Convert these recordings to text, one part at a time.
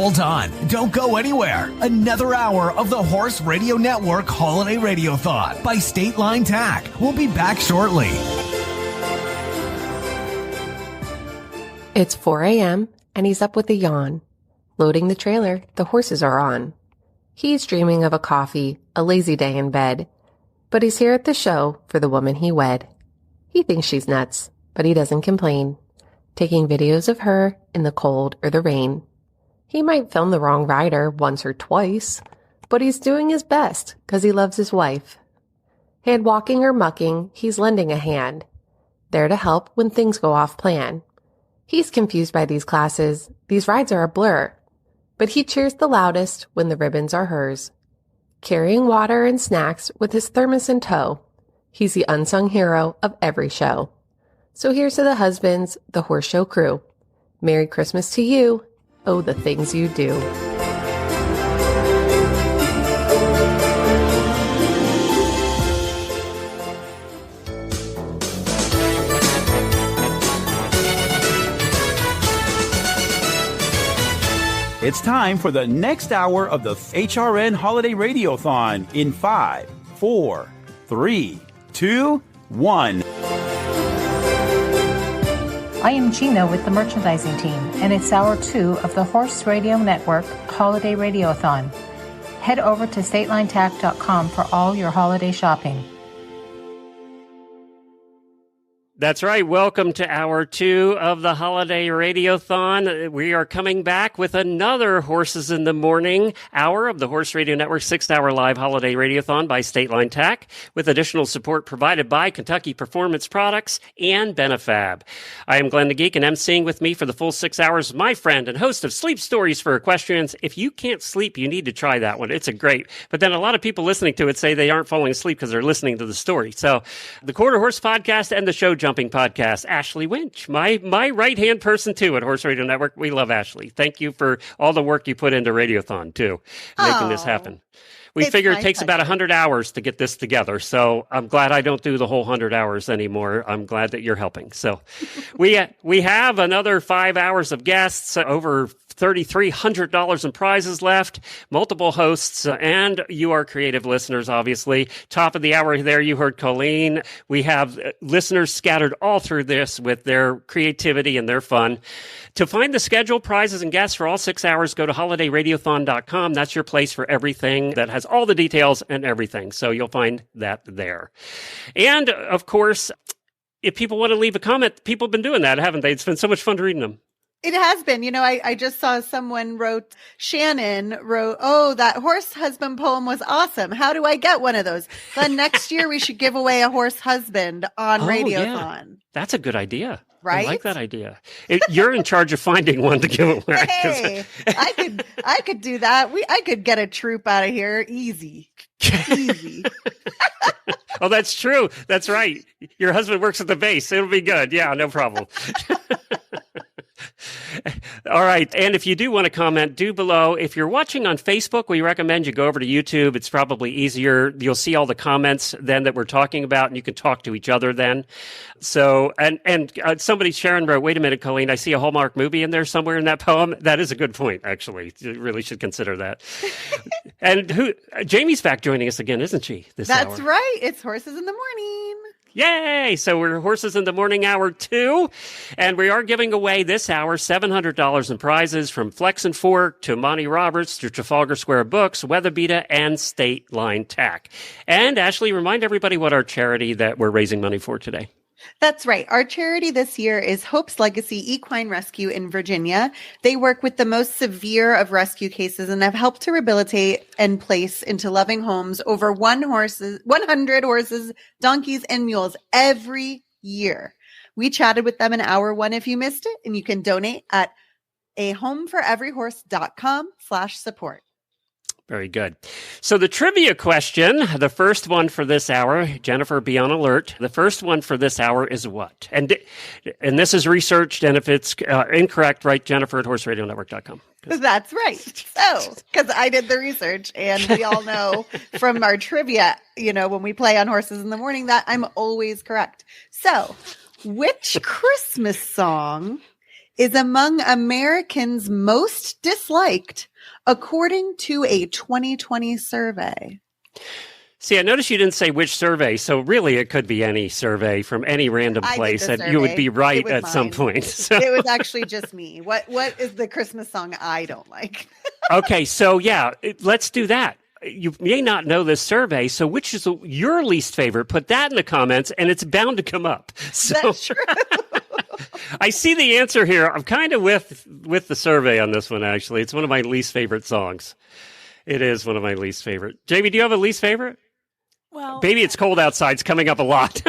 Hold on, don't go anywhere. Another hour of the Horse Radio Network Holiday Radiothon by State Line Tack. We'll be back shortly. It's 4 a.m. and he's up with a yawn. Loading the trailer, the horses are on. He's dreaming of a coffee, a lazy day in bed. But he's here at the show for the woman he wed. He thinks she's nuts, but he doesn't complain. Taking videos of her in the cold or the rain. He might film the wrong rider once or twice, but he's doing his best because he loves his wife. Hand walking or mucking, he's lending a hand. There to help when things go off plan. He's confused by these classes. These rides are a blur. But he cheers the loudest when the ribbons are hers. Carrying water and snacks with his thermos in tow. He's the unsung hero of every show. So here's to the husbands, the horse show crew. Merry Christmas to you. Oh, the things you do. It's time for the next hour of the HRN Holiday Radiothon in 5, 4, 3, 2, 1. I am Gina with the merchandising team, and it's hour 2 of the Horse Radio Network Holiday Radiothon. Head over to statelinetack.com for all your holiday shopping. That's right. Welcome to hour 2 of the Holiday Radiothon. We are coming back with another Horses in the Morning hour of the Horse Radio Network 6-hour live Holiday Radiothon by State Line Tack, with additional support provided by Kentucky Performance Products and Benefab. I am Glenn the Geek, and emceeing with me for the full 6 hours, my friend and host of Sleep Stories for Equestrians. If you can't sleep, you need to try that one. It's a great. But then a lot of people listening to it say they aren't falling asleep because they're listening to the story. So the Quarter Horse Podcast and the Show Jumping Podcast, Ashley Winch, my right-hand person, too, at Horse Radio Network. We love Ashley. Thank you for all the work you put into Radiothon, too, making this happen. We figure it takes about 100 hours to get this together, so I'm glad I don't do the whole 100 hours anymore. I'm glad that you're helping. So we have another 5 hours of guests, over $3,300 in prizes left, multiple hosts, and you are creative listeners, obviously. Top of the hour there, you heard Colleen. We have listeners scattered all through this with their creativity and their fun. To find the schedule, prizes, and guests for all 6 hours, go to holidayradiothon.com. That's your place for everything that has all the details and everything. So you'll find that there. And, of course, if people want to leave a comment, people have been doing that, haven't they? It's been so much fun reading them. It has been. You know, I just saw Shannon wrote, oh, that horse husband poem was awesome. How do I get one of those? Then next year we should give away a horse husband on Radiothon. Yeah. That's a good idea. Right? I like that idea. You're in charge of finding one to give away. Hey, I could do that. I could get a troop out of here. Easy. Oh, that's true. That's right. Your husband works at the base. It'll be good. Yeah, no problem. All right. And if you do want to comment, do below. If you're watching on Facebook, we recommend you go over to YouTube. It's probably easier. You'll see all the comments then that we're talking about, and you can talk to each other then. So, and somebody, Sharon wrote, wait a minute, Colleen, I see a Hallmark movie in there somewhere in that poem. That is a good point, actually. You really should consider that. And Jamie's back joining us again, isn't she? That's hour? Right. It's Horses in the Morning. Yay! So we're Horses in the Morning hour 2, and we are giving away this hour $700 in prizes from Flex and Fork to Monty Roberts to Trafalgar Square Books, Weatherbita, and State Line Tack. And Ashley, remind everybody what our charity that we're raising money for today. That's right. Our charity this year is Hope's Legacy Equine Rescue in Virginia. They work with the most severe of rescue cases and have helped to rehabilitate and place into loving homes over 100 horses, donkeys, and mules every year. We chatted with them in hour 1 if you missed it, and you can donate at ahomeforeveryhorse.com/support. Very good. So the trivia question, the first one for this hour, Jennifer, be on alert. The first one for this hour is what? And this is researched, and if it's incorrect, write Jennifer at horseradionetwork.com. That's right. So, because I did the research, and we all know from our trivia, you know, when we play on Horses in the Morning, that I'm always correct. So, which Christmas song is among Americans' most disliked, according to a 2020 survey? See, I noticed you didn't say which survey, so really it could be any survey from any random place, and you would be right at some point. So. It was actually just me. What is the Christmas song I don't like? Okay, so let's do that. You may not know this survey, so which is your least favorite? Put that in the comments, and it's bound to come up. So. That's true. I see the answer here. I'm kind of with the survey on this one, actually. It's one of my least favorite songs. It is one of my least favorite. Jamie, do you have a least favorite? Well, Baby, It's Cold Outside. It's coming up a lot.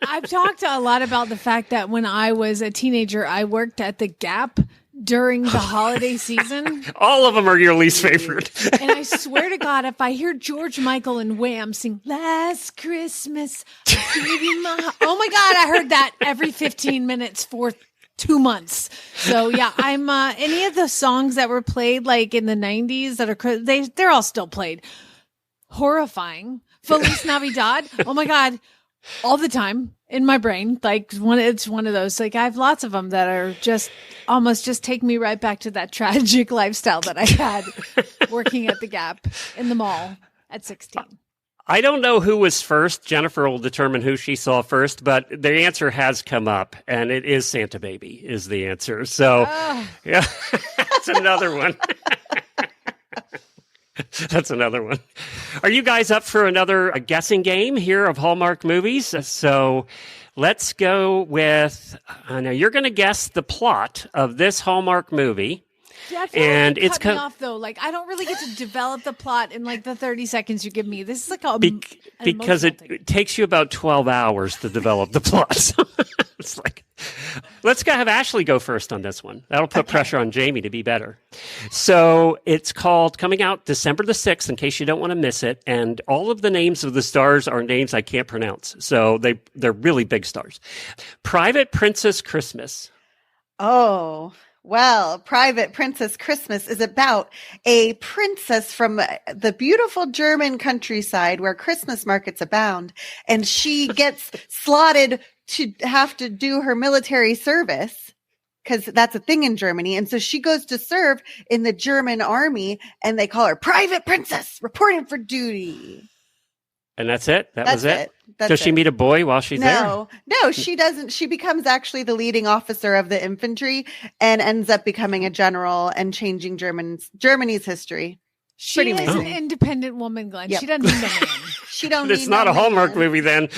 I've talked a lot about the fact that when I was a teenager, I worked at the Gap during the holiday season. All of them are your least favorite. And I swear to God, if I hear George Michael and Wham sing Last Christmas, I gave you my... Oh my God, I heard that every 15 minutes for 2 months. So yeah, I'm any of the songs that were played like in the 90s that are they're all still played. Horrifying. Feliz Navidad. Oh my God. All the time in my brain. Like it's one of those, like I have lots of them that are just almost just take me right back to that tragic lifestyle that I had working at the Gap in the mall at 16. I don't know who was first. Jennifer will determine who she saw first, but the answer has come up, and it is Santa Baby is the answer. So, yeah, that's another one. That's another one. Are you guys up for another guessing game here of Hallmark movies? So let's go with, now you're going to guess the plot of this Hallmark movie. Yeah, I feel like it's cut me off though. Like I don't really get to develop the plot in like the 30 seconds you give me. This is like because it takes you about 12 hours to develop the plot. So it's like, let's have Ashley go first on this one. That'll put pressure on Jamie to be better. So it's coming out December the 6th, in case you don't want to miss it. And all of the names of the stars are names I can't pronounce. So they're really big stars. Private Princess Christmas. Oh, well, Private Princess Christmas is about a princess from the beautiful German countryside where Christmas markets abound, and she gets slotted to have to do her military service because that's a thing in Germany. And so she goes to serve in the German army, and they call her Private Princess reporting for duty. And that's it? That was it? Does she meet a boy while she's there? No, she doesn't. She becomes actually the leading officer of the infantry and ends up becoming a general and changing Germany's history. She is an independent woman, Glenn. Yep. She doesn't need a man. She don't. It's not a Hallmark movie then.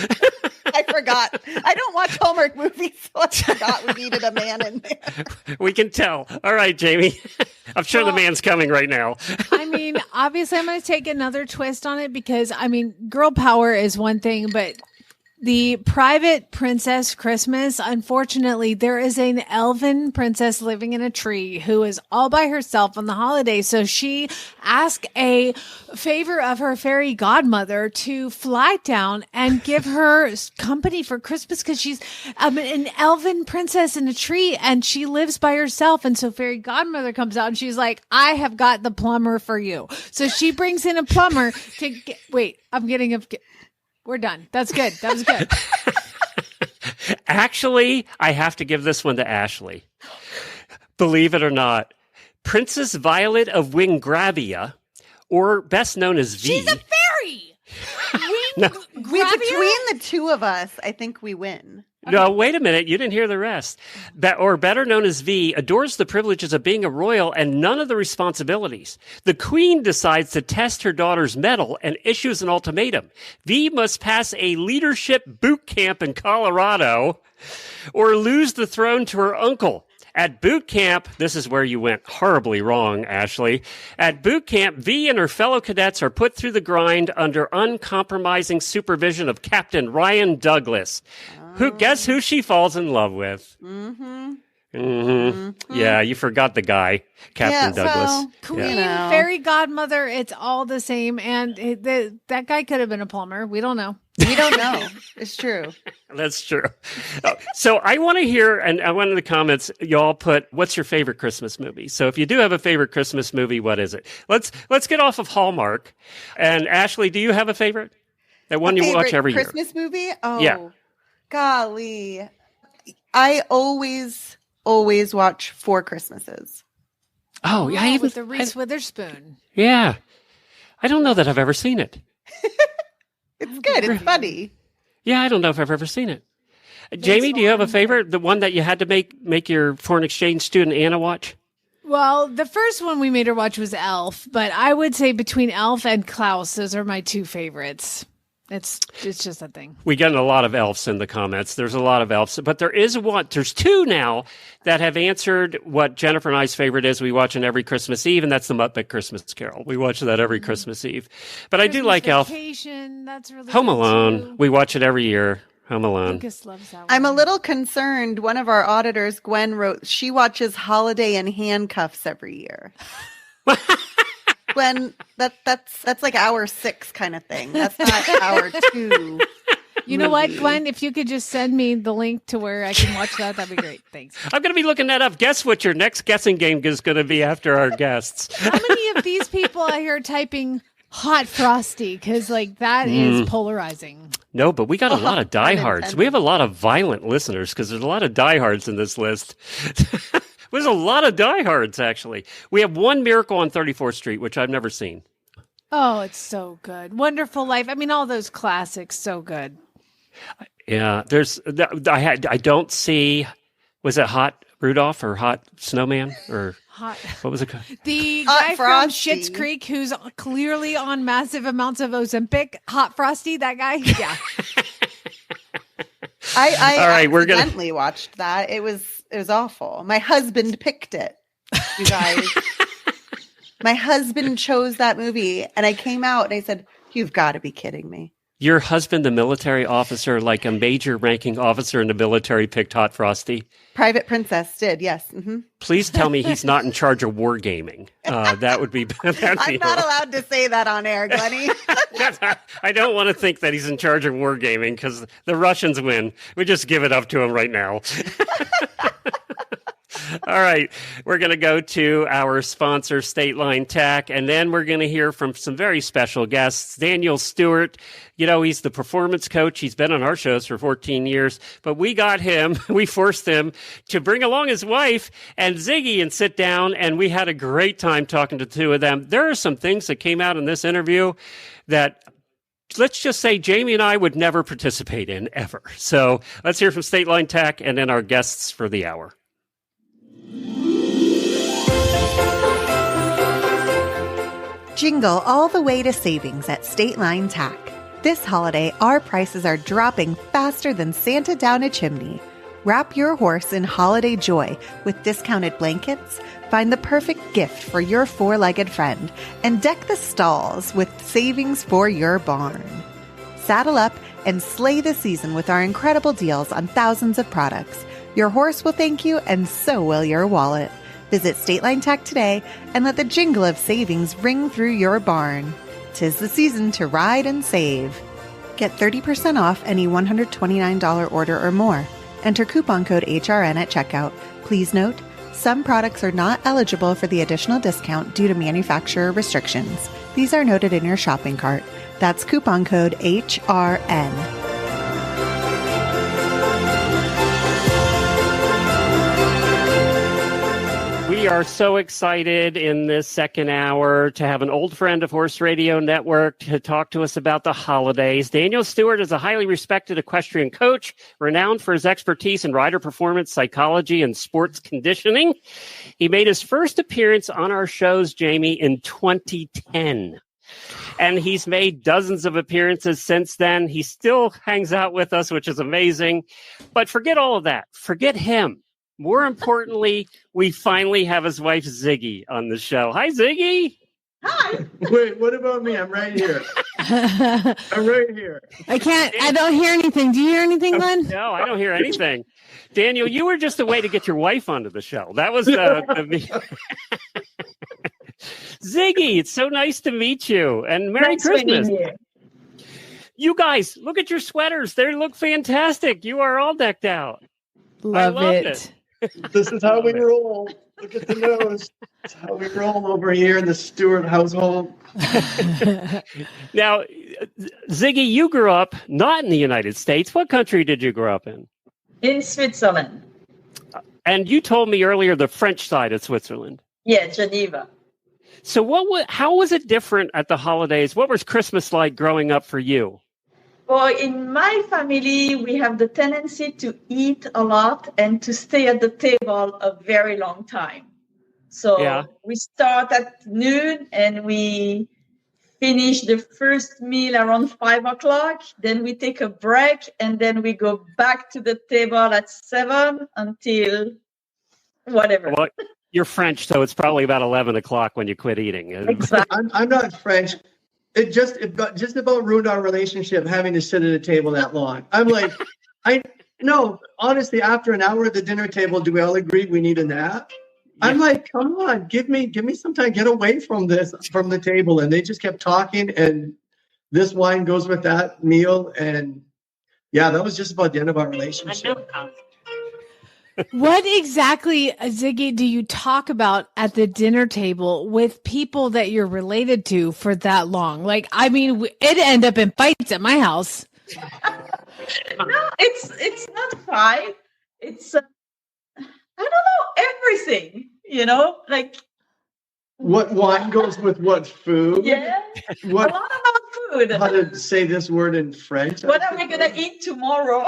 I forgot. I don't watch Hallmark movies, so I forgot we needed a man in there. We can tell. All right, Jamie. I'm sure the man's coming right now. I mean, obviously, I'm going to take another twist on it because, I mean, girl power is one thing, but the Private Princess Christmas, unfortunately, there is an elven princess living in a tree who is all by herself on the holidays. So she asked a favor of her fairy godmother to fly down and give her company for Christmas because she's an elven princess in a tree and she lives by herself. And so fairy godmother comes out and she's like, I have got the plumber for you. So she brings in a plumber to we're done. That's good. That was good. Actually, I have to give this one to Ashley. Believe it or not, Princess Violet of Wingravia, or best known as V. She's a fairy! Between the two of us, I think we win. Okay. No, wait a minute. You didn't hear the rest. Or better known as V, adores the privileges of being a royal and none of the responsibilities. The queen decides to test her daughter's mettle and issues an ultimatum. V must pass a leadership boot camp in Colorado or lose the throne to her uncle. At boot camp, this is where you went horribly wrong, Ashley. At boot camp, V and her fellow cadets are put through the grind under uncompromising supervision of Captain Ryan Douglas. Guess who she falls in love with? Yeah, you forgot the guy, Captain Douglas. Queen, fairy godmother, it's all the same. And that guy could have been a plumber. We don't know. We don't know. It's true. That's true. So I want to hear, and I want in the comments, y'all put, what's your favorite Christmas movie? So if you do have a favorite Christmas movie, what is it? Let's get off of Hallmark. And Ashley, do you have a favorite? That one you watch every Christmas year? Christmas movie? Oh, yeah. Golly. I always always watch Four Christmases. Oh, yeah. With the Reese Witherspoon. Yeah. I don't know that I've ever seen it. It's good. It's funny. Yeah, I don't know if I've ever seen it. Jamie, do you have a favorite? The one that you had to make your foreign exchange student Anna watch? Well, the first one we made her watch was Elf, but I would say between Elf and Klaus, those are my two favorites. It's just a thing. We get a lot of elves in the comments. There's a lot of elves, but there's two now that have answered what Jennifer and I's favorite is. We watch it every Christmas Eve, and that's the Muppet Christmas Carol. We watch that every Christmas Eve. But Christmas I do like Vacation, that's really Home good Alone. Too. We watch it every year. Home Alone. Lucas loves that one. I'm a little concerned. One of our auditors, Gwen, wrote she watches Holiday in Handcuffs every year. Gwen, that's like hour 6 kind of thing. That's not hour 2. You know what, Gwen? If you could just send me the link to where I can watch that, that'd be great. Thanks. I'm going to be looking that up. Guess what your next guessing game is going to be after our guests. How many of these people out here typing Hot Frosty? Because that is polarizing. No, but we got a lot of diehards. We have a lot of violent listeners because there's a lot of diehards in this list. There's a lot of diehards, actually. We have One Miracle on 34th Street, which I've never seen. Oh, it's so good. Wonderful Life. I mean, all those classics, so good. Yeah, I don't see, was it Hot Rudolph or Hot Snowman or what was it called? The guy from Schitt's Creek who's clearly on massive amounts of Ozempic, Hot Frosty, that guy? Yeah. I all right, accidentally watched that. It was awful. My husband picked it, you guys. My husband chose that movie, and I came out and I said, "You've got to be kidding me." Your husband, the military officer, like a major ranking officer in the military, picked Hot Frosty? Private Princess did, yes. Mm-hmm. Please tell me he's not in charge of wargaming. That would be... I'm not allowed to say that on air, Glennie. I don't want to think that he's in charge of wargaming because the Russians win. We just give it up to him right now. All right, we're going to go to our sponsor, State Line Tack, and then we're going to hear from some very special guests. Daniel Stewart, he's the performance coach. He's been on our shows for 14 years, but we forced him to bring along his wife and Ziggy and sit down, and we had a great time talking to the two of them. There are some things that came out in this interview that let's just say Jamie and I would never participate in, ever. So let's hear from State Line Tack and then our guests for the hour. Jingle all the way to savings at State Line Tack. This holiday, our prices are dropping faster than Santa down a chimney. Wrap your horse in holiday joy with discounted blankets, find the perfect gift for your four-legged friend, and deck the stalls with savings for your barn. Saddle up and slay the season with our incredible deals on thousands of products. Your horse will thank you, and so will your wallet. Visit State Line Tack today and let the jingle of savings ring through your barn. 'Tis the season to ride and save. Get 30% off any $129 order or more. Enter coupon code HRN at checkout. Please note, some products are not eligible for the additional discount due to manufacturer restrictions. These are noted in your shopping cart. That's coupon code HRN. We are so excited in this second hour to have an old friend of Horse Radio Network to talk to us about the holidays. Daniel Stewart is a highly respected equestrian coach, renowned for his expertise in rider performance, psychology, and sports conditioning. He made his first appearance on our shows, Jamie, in 2010. And he's made dozens of appearances since then. He still hangs out with us, which is amazing. But forget all of that. Forget him. More importantly, we finally have his wife, Ziggy, on the show. Hi, Ziggy. Hi. Wait, what about me? I'm right here. I'm right here. I don't hear anything. Do you hear anything, Glenn? No, I don't hear anything. Daniel, you were just a way to get your wife onto the show. That was Ziggy, it's so nice to meet you. And Merry Christmas. You guys, look at your sweaters. They look fantastic. You are all decked out. Love it. This is how we roll. Look at the nose. That's how we roll over here in the Stewart household. Now, Ziggy, you grew up not in the United States. What country did you grow up in? In Switzerland. And you told me earlier the French side of Switzerland. Yeah, Geneva. So how was it different at the holidays? What was Christmas like growing up for you? Well, in my family, we have the tendency to eat a lot and to stay at the table a very long time. So we start at noon and we finish the first meal around 5 o'clock. Then we take a break and then we go back to the table at 7 until whatever. Well, you're French, so it's probably about 11 o'clock when you quit eating. Exactly. I'm not French. It just about ruined our relationship having to sit at a table that long. I'm like, honestly, after an hour at the dinner table, do we all agree we need a nap? Yeah. I'm like, come on, give me some time, get away from the table. And they just kept talking, and this wine goes with that meal. And yeah, that was just about the end of our relationship. What exactly, Ziggy, do you talk about at the dinner table with people that you're related to for that long? Like, I mean, it ended up in fights at my house. No, it's not fight. It's I don't know, everything. Like what wine goes with what food? Yeah, a lot about food. How to say this word in French? What are we gonna eat tomorrow?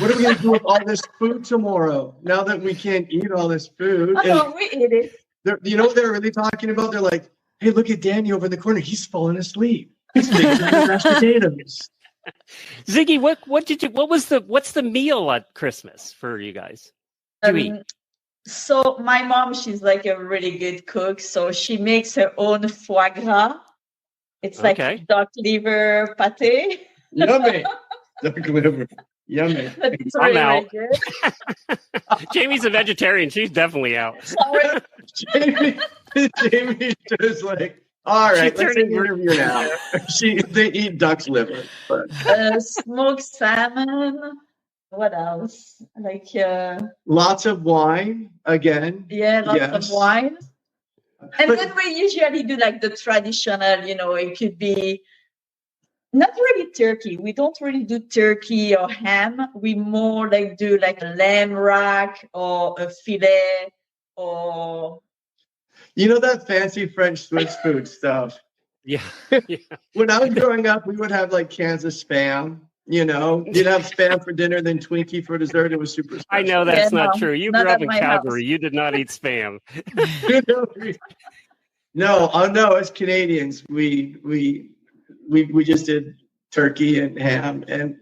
What are we going to do with all this food tomorrow? Now that we can't eat all this food. We eat it. You know what they're really talking about? They're like, hey, look at Danny over in the corner. He's falling asleep. He's thinking about mashed potatoes. Ziggy, what's the meal at Christmas for you guys? So my mom, she's like a really good cook. So she makes her own foie gras. It's like duck liver pate. Yummy. Duck liver. Yummy. I'm out. Really Jamie's a vegetarian. She's definitely out. Jamie's just like, all right, let's interview now. They eat duck's liver. Smoked salmon. What else? Like lots of wine again. Yeah, lots of wine. And then we usually do like the traditional, it could be not really turkey. We don't really do turkey or ham. We more like do like a lamb rack or a filet or... that fancy French Swiss food stuff. Yeah. When I was growing up, we would have like cans of Spam. You'd have Spam for dinner, then Twinkie for dessert. It was super special. I know that's not true. You grew up in Calgary. House. You did not eat Spam. No, as Canadians, we just did turkey and ham. And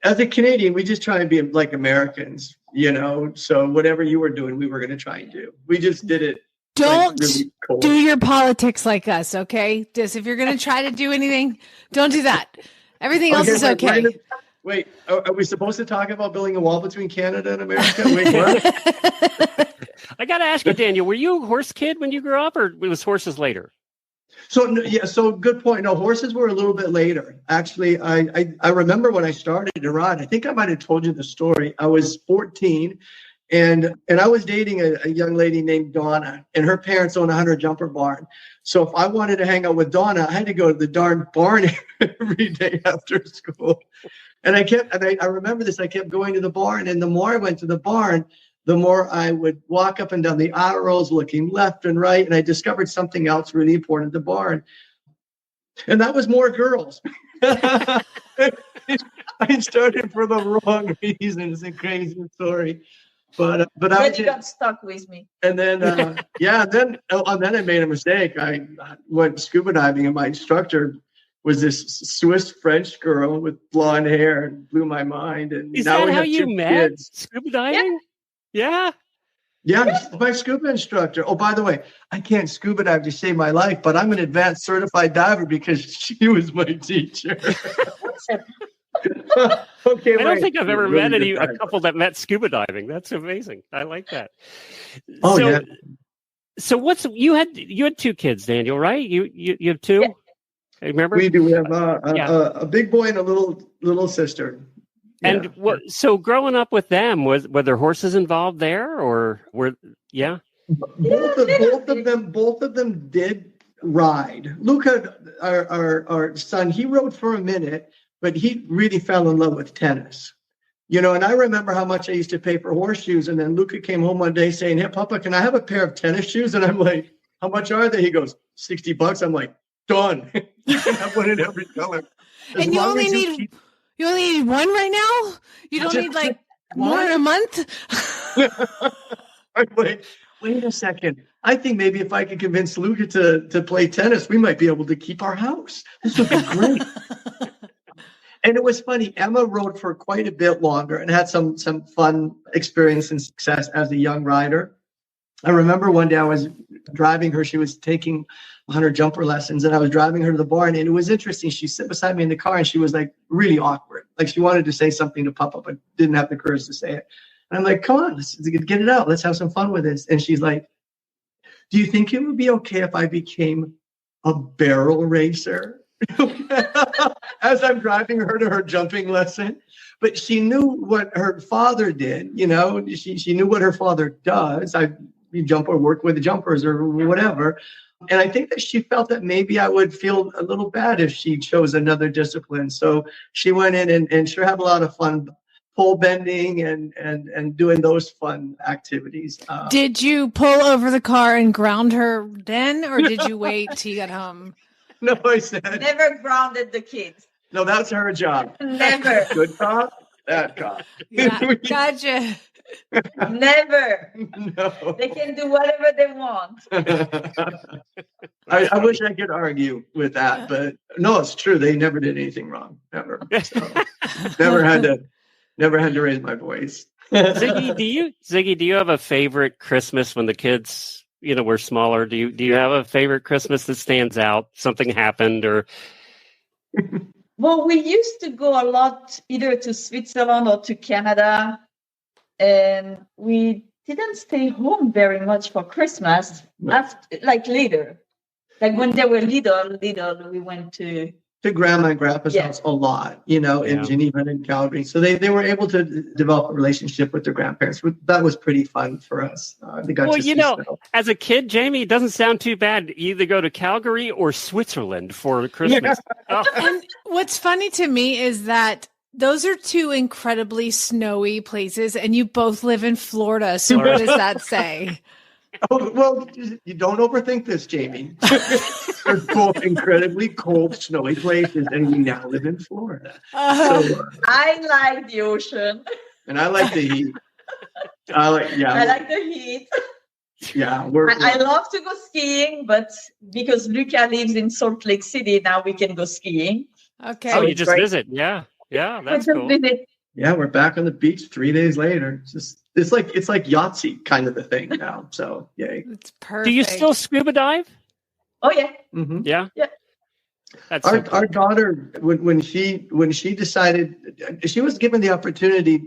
as a Canadian, we just try and be like Americans, so whatever you were doing, we were going to try and do. We just did it. Don't really do your politics like us, okay? Just if you're going to try to do anything, don't do that. Everything else is okay. Wait, are we supposed to talk about building a wall between Canada and America? Wait, what? I got to ask you, Daniel, were you a horse kid when you grew up, or was horses later? So good point. No, horses were a little bit later. Actually, I remember when I started to ride. I think I might have told you the story. I was 14, and I was dating a young lady named Donna, and her parents owned a 100-jumper barn. So if I wanted to hang out with Donna, I had to go to the darn barn every day after school. And I remember this. I kept going to the barn, and the more I went to the barn, the more I would walk up and down the aisles, looking left and right, and I discovered something else really important at the barn, and that was more girls. I started for the wrong reasons. It's a crazy story, but you got stuck with me. And then then I made a mistake. I went scuba diving, and my instructor was this Swiss French girl with blonde hair, and blew my mind. And is now that how you met? Scuba diving? Yeah. Yeah, my scuba instructor. Oh, by the way, I can't scuba dive to save my life, but I'm an advanced certified diver because she was my teacher. Okay, I don't think I've ever met a couple that met scuba diving. That's amazing. I like that. Oh, yeah. So you had 2 kids, Daniel, right? You have 2? Yeah. Remember? We do. We have a big boy and a little sister. And so growing up with them, were there horses involved there, or were both of them did ride. Luca, our son, he rode for a minute, but he really fell in love with tennis. And I remember how much I used to pay for horseshoes. And then Luca came home one day saying, "Hey, Papa, can I have a pair of tennis shoes?" And I'm like, "How much are they?" He goes, $60. I'm like, "Done." You can have one in every color. And you only need one right now? You don't need like more in a month? I'm like, wait a second. I think maybe if I could convince Luca to play tennis, we might be able to keep our house. This would be great. And it was funny. Emma rode for quite a bit longer and had some fun experience and success as a young rider. I remember one day I was driving her. She was taking 100 jumper lessons, and I was driving her to the barn. And it was interesting. She sat beside me in the car, and she was like really awkward. Like she wanted to say something to Papa, but didn't have the courage to say it. And I'm like, "Come on, let's get it out. Let's have some fun with this." And she's like, "Do you think it would be okay if I became a barrel racer?" As I'm driving her to her jumping lesson. But she knew what her father did, she knew what her father does. You jump or work with the jumpers or whatever. And I think that she felt that maybe I would feel a little bad if she chose another discipline. So she went in and sure had a lot of fun pole bending and doing those fun activities. Did you pull over the car and ground her then, or did you wait till you got home? No, I said. Never grounded the kids. No, that's her job. Never. Good cop, bad cop. Yeah, gotcha. Never. No. They can do whatever they want. I wish I could argue with that, but no, it's true. They never did anything wrong, ever. So, never had to raise my voice. Ziggy, do you have a favorite Christmas when the kids, were smaller? Do you have a favorite Christmas that stands out? Something happened or? Well, we used to go a lot either to Switzerland or to Canada, and we didn't stay home very much for Christmas. Later, like when they were little, we went to Grandma and Grandpa's house a lot, in Geneva and in Calgary. So they were able to develop a relationship with their grandparents. That was pretty fun for us. As a kid, Jamie, it doesn't sound too bad. You either go to Calgary or Switzerland for Christmas. Yeah. And what's funny to me is that those are two incredibly snowy places, and you both live in Florida. So what does that say? Oh, well, you don't overthink this, Jamie. We're both incredibly cold, snowy places, and we now live in Florida. I like the ocean. And I like the heat. I like the heat. Yeah. I love to go skiing, but because Luca lives in Salt Lake City, now we can go skiing. Okay. Oh, you just visit. Yeah. Yeah, that's cool. Visit. Yeah, we're back on the beach 3 days later. It's like Yahtzee kind of a thing now. So yay. It's perfect. Do you still scuba dive? Oh yeah. Mm-hmm. Yeah. Yeah. That's our daughter, when she decided, she was given the opportunity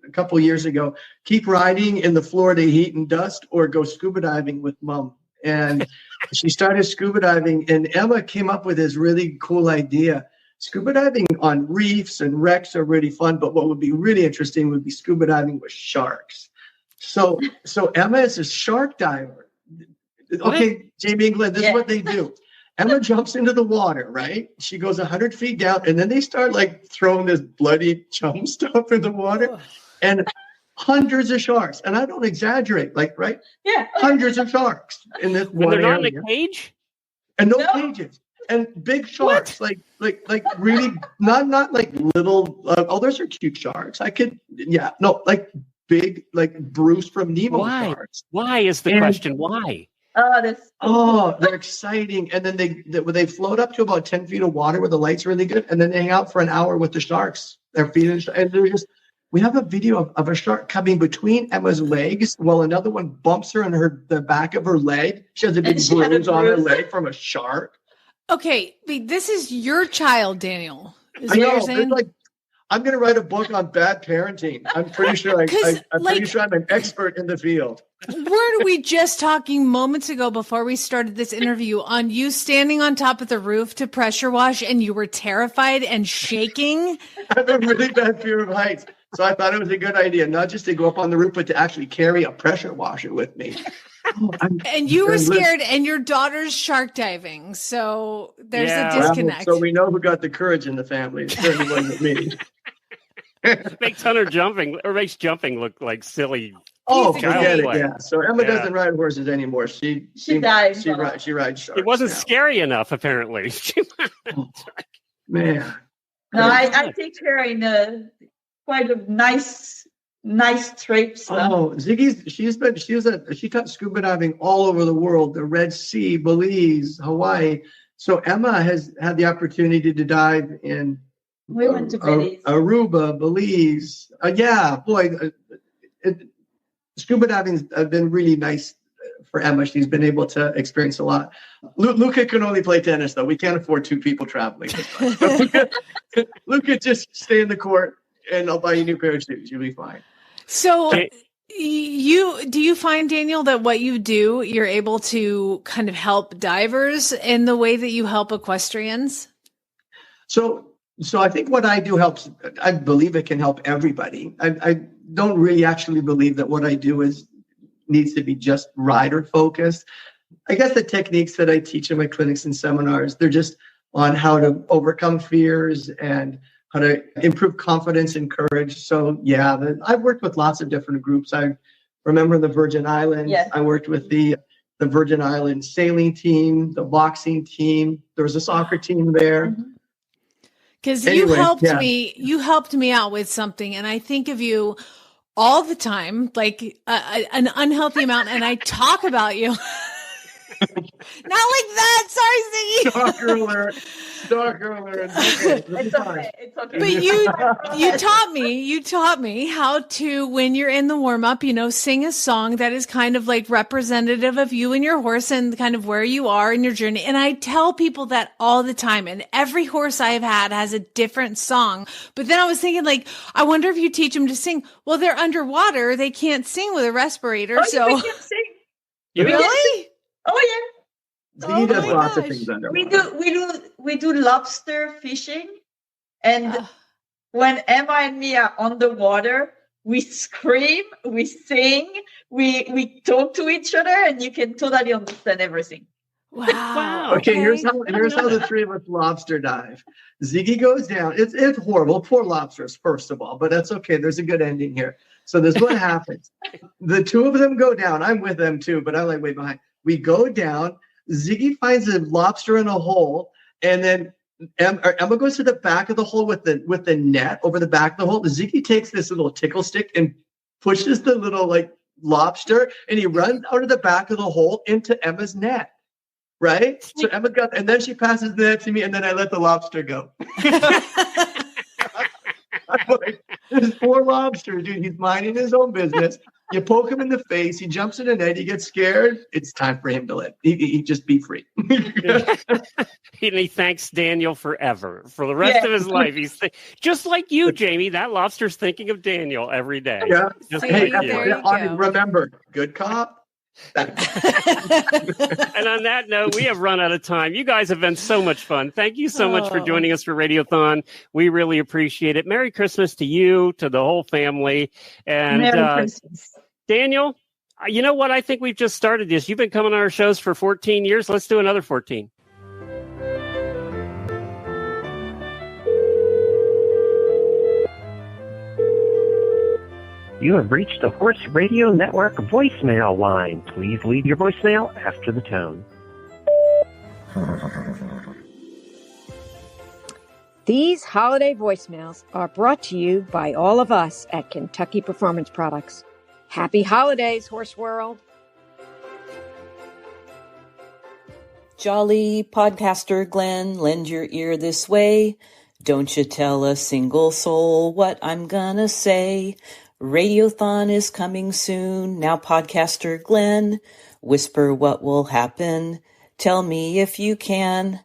a couple of years ago, keep riding in the Florida heat and dust or go scuba diving with Mom. And she started scuba diving, and Emma came up with this really cool idea. Scuba diving on reefs and wrecks are really fun, but what would be really interesting would be scuba diving with sharks. So Emma is a shark diver. Okay, Jamie England, this is what they do. Emma jumps into the water, right? She goes 100 feet down, and then they start like throwing this bloody chum stuff in the water, and hundreds of sharks. And I don't exaggerate, right? Yeah. Hundreds of sharks in this one area. They're not area. in a cage? And no cages. And big sharks, like really, not like little. Those are cute sharks. Like big, like Bruce from Nemo sharks. Why is the question? Why? They're exciting. And then they float up to about 10 feet of water where the light's really good, and then they hang out for an hour with the sharks. They're feeding, and they're just. We have a video of a shark coming between Emma's legs while another one bumps her in the back of her leg. She has a big bruise on her leg from a shark. Okay, this is your child, Daniel. Is I know. You're saying? I'm going to write a book on bad parenting. I'm pretty sure pretty sure I'm an expert in the field. Weren't we just talking moments ago before we started this interview on you standing on top of the roof to pressure wash, and you were terrified and shaking? I have a really bad fear of heights. So I thought it was a good idea, not just to go up on the roof, but to actually carry a pressure washer with me. And you were scared, and your daughter's shark diving. So there's a disconnect. So we know who got the courage in the family. It certainly wasn't me. makes jumping look like silly. Oh, forget it. Yeah. So Emma doesn't ride horses anymore. She rides sharks. It wasn't scary enough, apparently. Man. No, I take her in quite a nice trips. Oh, Ziggy's she taught scuba diving all over the world, the Red Sea, Belize, Hawaii. So Emma has had the opportunity to dive in we went to Belize. Aruba, Belize. Scuba diving's been really nice for Emma. She's been able to experience a lot. Luca can only play tennis, though. We can't afford two people traveling. Luca, just stay in the court, and I'll buy you a new pair of shoes. You'll be fine. So do you find, Daniel, that what you do, you're able to kind of help divers in the way that you help equestrians? So I think what I do helps. I believe it can help everybody. I don't really actually believe that what I do needs to be just rider focused. I guess the techniques that I teach in my clinics and seminars, they're just on how to overcome fears and how to improve confidence and courage. So I've worked with lots of different groups. I remember the Virgin Islands. Yes. I worked with the Virgin Islands sailing team, the boxing team. There was a soccer team there. Because you helped me out with something, and I think of you all the time, like an unhealthy amount, and I talk about you. Not like that. Sorry, Ziggy. Stalker alert. It's okay. But you taught me how to, when you're in the warm up, sing a song that is kind of like representative of you and your horse and kind of where you are in your journey. And I tell people that all the time. And every horse I've had has a different song. But then I was thinking, like, I wonder if you teach them to sing. Well, they're underwater. They can't sing with a respirator. So we can sing. Really? Oh yeah. He does lots of things underwater. We do lobster fishing, and when Emma and me are on the water, we scream, we sing, we talk to each other, and you can totally understand everything. Wow. Okay, here's how the three of us lobster dive. Ziggy goes down. It's horrible. Poor lobsters, first of all, but that's okay. There's a good ending here. So this is what happens. The two of them go down. I'm with them too, but I'm like way behind. We go down. Ziggy finds a lobster in a hole, and then Emma goes to the back of the hole with the net over the back of the hole. Ziggy takes this little tickle stick and pushes the little lobster, and he runs out of the back of the hole into Emma's net. Right? So Emma and then she passes the net to me, and then I let the lobster go. I'm like, this poor lobster, dude. He's minding his own business. You poke him in the face. He jumps in a net. He gets scared. It's time for him to he just be free. And he thanks Daniel forever for the rest of his life. He's just like you, Jamie. That lobster's thinking of Daniel every day. Yeah. Go. Remember, good cop. And on that note, we have run out of time. You guys have been so much fun. Thank you so much for joining us for Radiothon. We really appreciate it. Merry Christmas to you, to the whole family. And Merry Christmas. Daniel, you know what? I think we've just started this. You've been coming on our shows for 14 years. Let's do another 14. You have reached the Horse Radio Network voicemail line. Please leave your voicemail after the tone. These holiday voicemails are brought to you by all of us at Kentucky Performance Products. Happy holidays, Horse World. Jolly podcaster Glenn, lend your ear this way. Don't you tell a single soul what I'm gonna say. Radiothon is coming soon. Now, podcaster Glenn, whisper what will happen. Tell me if you can.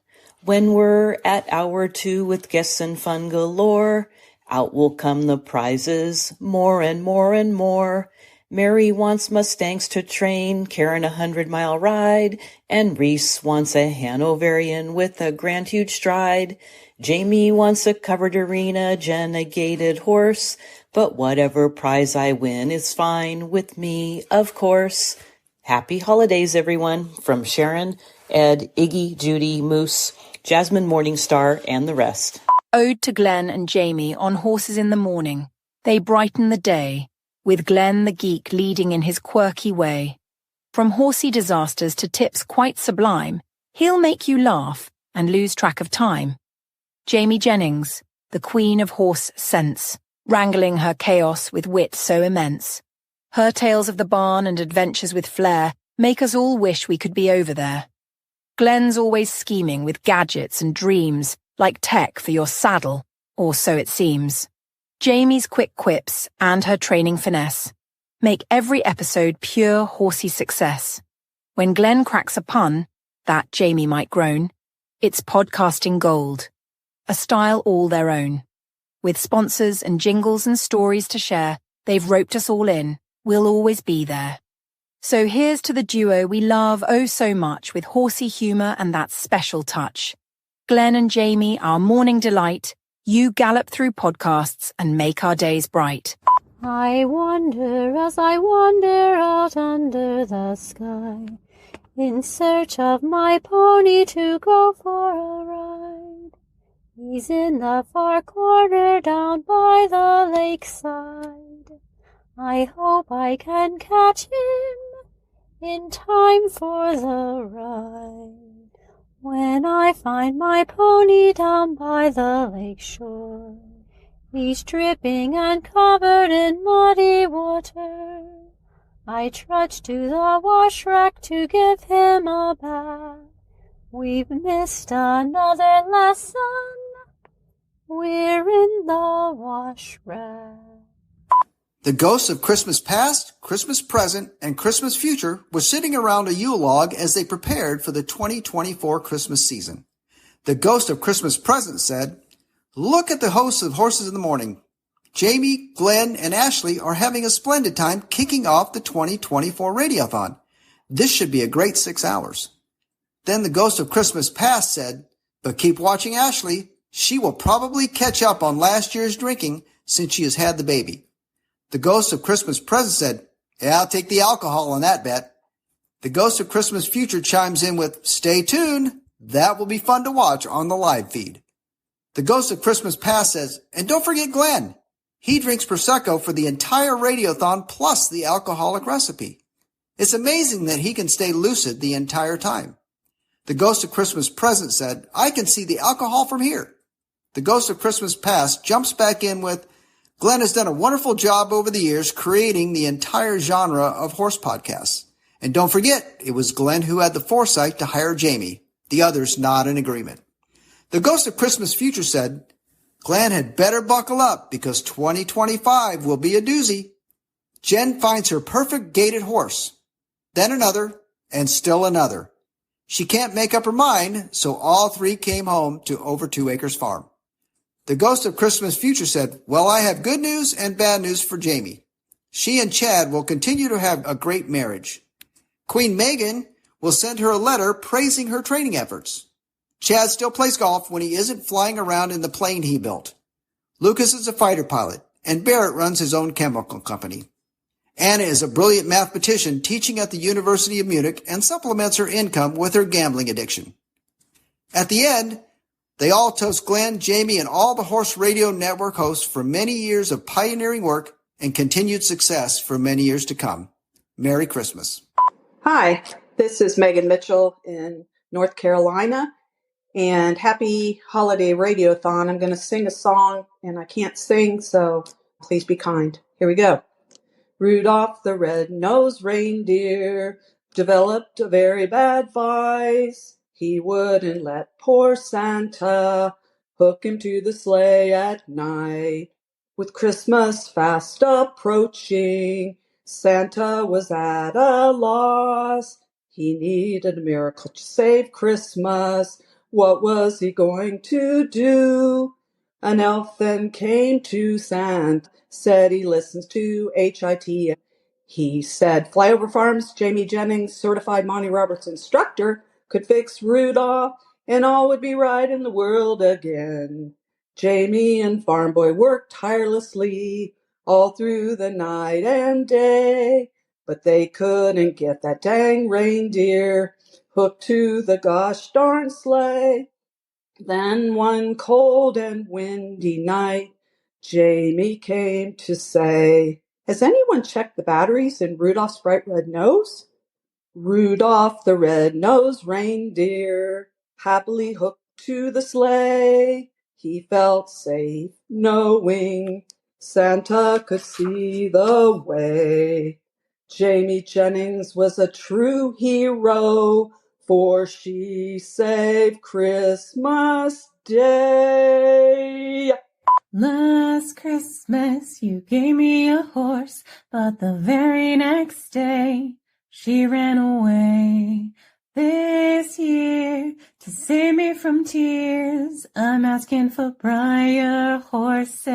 When we're at hour 2 with guests and fun galore, out will come the prizes, more and more and more. Mary wants Mustangs to train, Karen 100-mile ride, and Reese wants a Hanoverian with a grand huge stride. Jamie wants a covered arena, Jen a gated horse, but whatever prize I win is fine with me, of course. Happy holidays, everyone, from Sharon, Ed, Iggy, Judy, Moose, Jasmine Morningstar, and the rest. Ode to Glenn and Jamie on Horses in the Morning They brighten the day, with Glenn the geek leading in his quirky way. From horsey disasters to tips quite sublime, he'll make you laugh and lose track of time. Jamie Jennings, the queen of horse sense, wrangling her chaos with wit so immense. Her tales of the barn and adventures with flair make us all wish we could be over there. Glenn's always scheming with gadgets and dreams, like tech for your saddle, or so it seems. Jamie's quick quips and her training finesse make every episode pure horsey success. When Glenn cracks a pun, that Jamie might groan, it's podcasting gold. A style all their own. With sponsors and jingles and stories to share, they've roped us all in. We'll always be there. So here's to the duo we love oh so much with horsey humour and that special touch. Glenn and Jamie, our morning delight. You gallop through podcasts and make our days bright. I wonder as I wander out under the sky, in search of my pony to go for a ride. He's in the far corner down by the lakeside. I hope I can catch him in time for the ride. When I find my pony down by the lake shore, he's dripping and covered in muddy water. I trudge to the wash rack to give him a bath. We've missed another lesson. We're in the wash rack. The ghosts of Christmas past, Christmas present, and Christmas future were sitting around a Yule log as they prepared for the 2024 Christmas season. The ghost of Christmas present said, "Look at the hosts of Horses in the Morning. Jamie, Glenn, and Ashley are having a splendid time kicking off the 2024 Radiothon. This should be a great 6 hours." Then the ghost of Christmas past said, "But keep watching Ashley. She will probably catch up on last year's drinking since she has had the baby." The ghost of Christmas present said, "Yeah, I'll take the alcohol on that bet." The ghost of Christmas future chimes in with, "Stay tuned. That will be fun to watch on the live feed." The ghost of Christmas past says, "And don't forget Glenn. He drinks Prosecco for the entire Radiothon plus the alcoholic recipe. It's amazing that he can stay lucid the entire time." The ghost of Christmas present said, "I can see the alcohol from here." The ghost of Christmas past jumps back in with, "Glenn has done a wonderful job over the years creating the entire genre of horse podcasts. And don't forget, it was Glenn who had the foresight to hire Jamie. The others nod in agreement." The ghost of Christmas future said, "Glenn had better buckle up because 2025 will be a doozy." Jen finds her perfect gaited horse. Then another, and still another. She can't make up her mind, so all three came home to Over 2 Acres Farm. The ghost of Christmas future said, "Well, I have good news and bad news for Jamie. She and Chad will continue to have a great marriage. Queen Megan will send her a letter praising her training efforts. Chad still plays golf when he isn't flying around in the plane he built. Lucas is a fighter pilot, and Barrett runs his own chemical company. Anna is a brilliant mathematician teaching at the University of Munich and supplements her income with her gambling addiction." At the end, they all toast Glenn, Jamie, and all the Horse Radio Network hosts for many years of pioneering work and continued success for many years to come. Merry Christmas. Hi, this is Megan Mitchell in North Carolina, and happy holiday radiothon. I'm going to sing a song, and I can't sing, so please be kind. Here we go. Rudolph the red-nosed reindeer developed a very bad vice. He wouldn't let poor Santa hook him to the sleigh at night. With Christmas fast approaching, Santa was at a loss. He needed a miracle to save Christmas. What was he going to do? An elf then came to Santa, said he listens to HITM. He said Flyover Farms, Jamie Jennings, certified Monty Roberts instructor, could fix Rudolph, and all would be right in the world again. Jamie and Farm Boy worked tirelessly all through the night and day, but they couldn't get that dang reindeer hooked to the gosh darn sleigh. Then one cold and windy night, Jamie came to say, has anyone checked the batteries in Rudolph's bright red nose? Rudolph the red-nosed reindeer, happily hooked to the sleigh. He felt safe knowing Santa could see the way. Jamie Jennings was a true hero, for she saved Christmas Day. Last Christmas you gave me a horse, but the very next day she ran away. This year, to save me from tears, I'm asking for briar horses.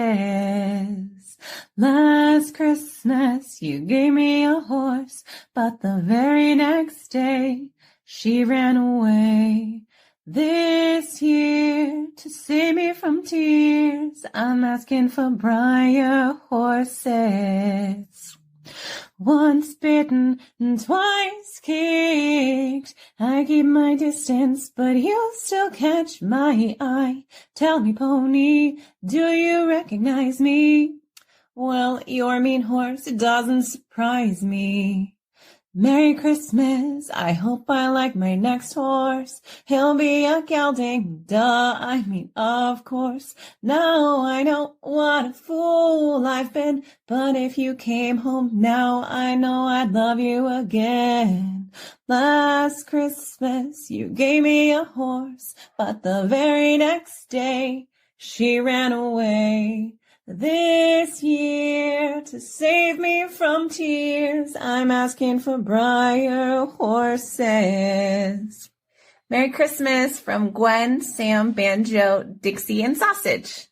Last Christmas you gave me a horse, but the very next day she ran away. This year, to save me from tears, I'm asking for briar horses. Once bitten and twice kicked, I keep my distance, but you'll still catch my eye. Tell me, pony, do you recognize me? Well, your mean horse doesn't surprise me. Merry Christmas, I hope I like my next horse. He'll be a gelding, of course. Now I know what a fool I've been, but if you came home now, I know I'd love you again. Last Christmas, you gave me a horse, but the very next day, she ran away. This year, to save me from tears, I'm asking for briar horses. Merry Christmas from Gwen, Sam, Banjo, Dixie, and Sausage.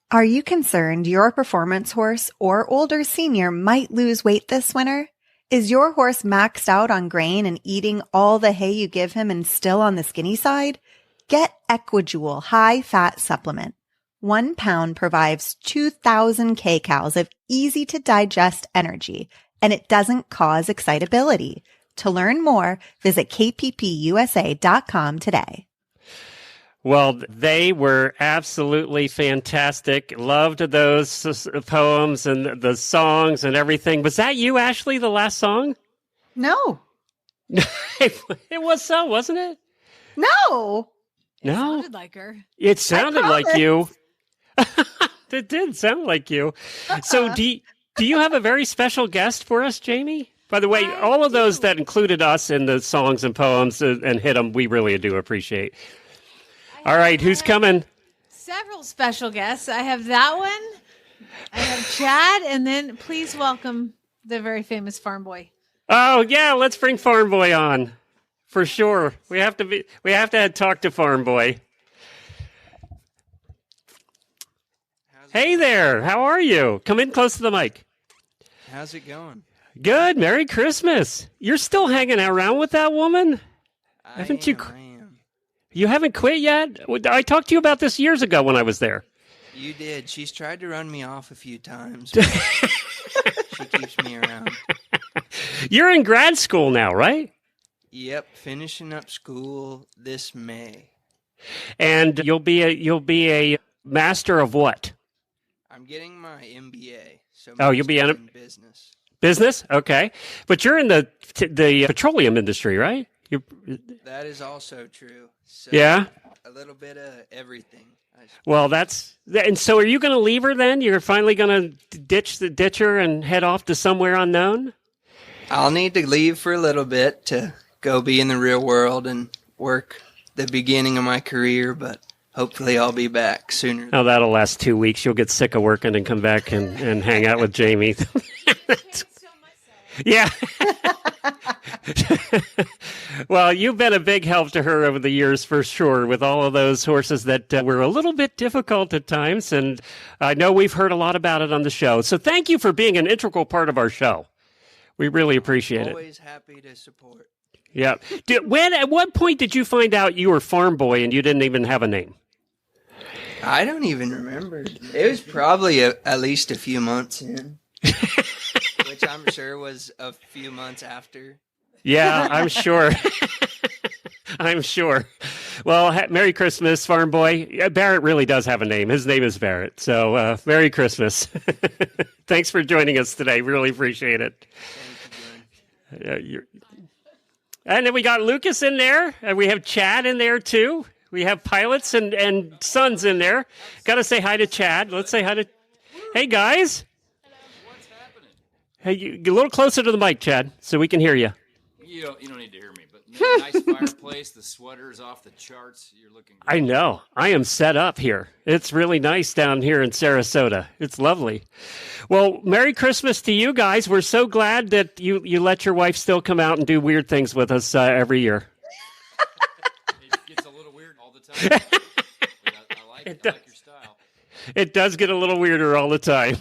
Are you concerned your performance horse or older senior might lose weight this winter? Is your horse maxed out on grain and eating all the hay you give him and still on the skinny side? Get Equijewel high-fat supplement. 1 pound provides 2,000 kcals of easy-to-digest energy, and it doesn't cause excitability. To learn more, visit kppusa.com today. Well, they were absolutely fantastic. Loved those poems and the songs and everything. Was that you, Ashley, the last song? No. It was so, wasn't it? No. It sounded like her. It sounded like you. It did sound like you. So do you have a very special guest for us, Jamie? By the way, all of those that included us in the songs and poems and hit them, we really do appreciate. All right, who's coming? Several special guests. I have that one. I have Chad, and then please welcome the very famous Farm Boy. Oh yeah, let's bring Farm Boy on for sure. We have to talk to Farm Boy. Hey there, how are you? Come in close to the mic. How's it going? Good, Merry Christmas. You're still hanging around with that woman? I am. You haven't quit yet? I talked to you about this years ago when I was there. You did. She's tried to run me off a few times. But she keeps me around. You're in grad school now, right? Yep, finishing up school this May. And you'll be a master of what? I'm getting my MBA. So you'll be in business. Business? Okay. But you're in the petroleum industry, right? That is also true. So yeah? A little bit of everything. Well, and so are you going to leave her then? You're finally going to ditch her and head off to somewhere unknown? I'll need to leave for a little bit to go be in the real world and work the beginning of my career, but hopefully I'll be back sooner. Oh, that'll last 2 weeks. You'll get sick of working and come back and hang out with Jamie. Yeah. Well, you've been a big help to her over the years for sure with all of those horses that were a little bit difficult at times. And I know we've heard a lot about it on the show. So thank you for being an integral part of our show. We really appreciate it. Always happy to support. Yeah. At what point did you find out you were Farm Boy and you didn't even have a name? I don't even remember. It was probably at least a few months in. Which I'm sure was a few months after. Yeah, I'm sure. I'm sure. Well, Merry Christmas, Farm Boy. Barrett really does have a name. His name is Barrett. So Merry Christmas. Thanks for joining us today. Really appreciate it. And then we got Lucas in there. And we have Chad in there, too. We have pilots and sons in there. Got to say hi to Chad. Let's say hi to... Hey, guys. Hey, get a little closer to the mic, Chad, so we can hear you. You don't need to hear me, but nice fireplace, the sweater's off the charts. You're looking good. I know. I am set up here. It's really nice down here in Sarasota. It's lovely. Well, Merry Christmas to you guys. We're so glad that you let your wife still come out and do weird things with us every year. It gets a little weird all the time. I like your style. It does get a little weirder all the time.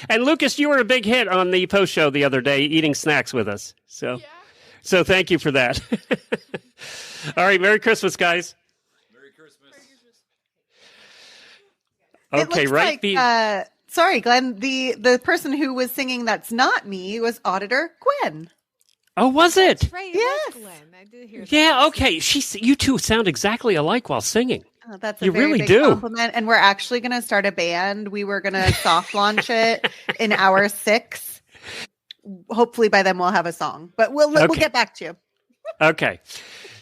And Lucas, you were a big hit on the post show the other day, eating snacks with us. So thank you for that. All right, Merry Christmas, guys. Merry Christmas. Okay, right. Sorry, Glenn. The person who was singing "That's Not Me" was Auditor Gwen. Oh, was it? That's right. Yes. Glenn. I did hear that. Yeah. Okay. You two sound exactly alike while singing. Oh, that's a very big compliment. And we're actually going to start a band. We were going to soft launch it in hour 6. Hopefully by then we'll have a song, but we'll get back to you. Okay.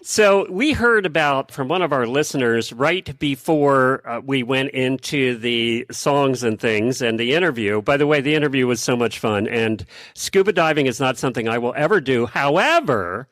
So we heard from one of our listeners right before we went into the songs and things and the interview. By the way, the interview was so much fun, and scuba diving is not something I will ever do. However,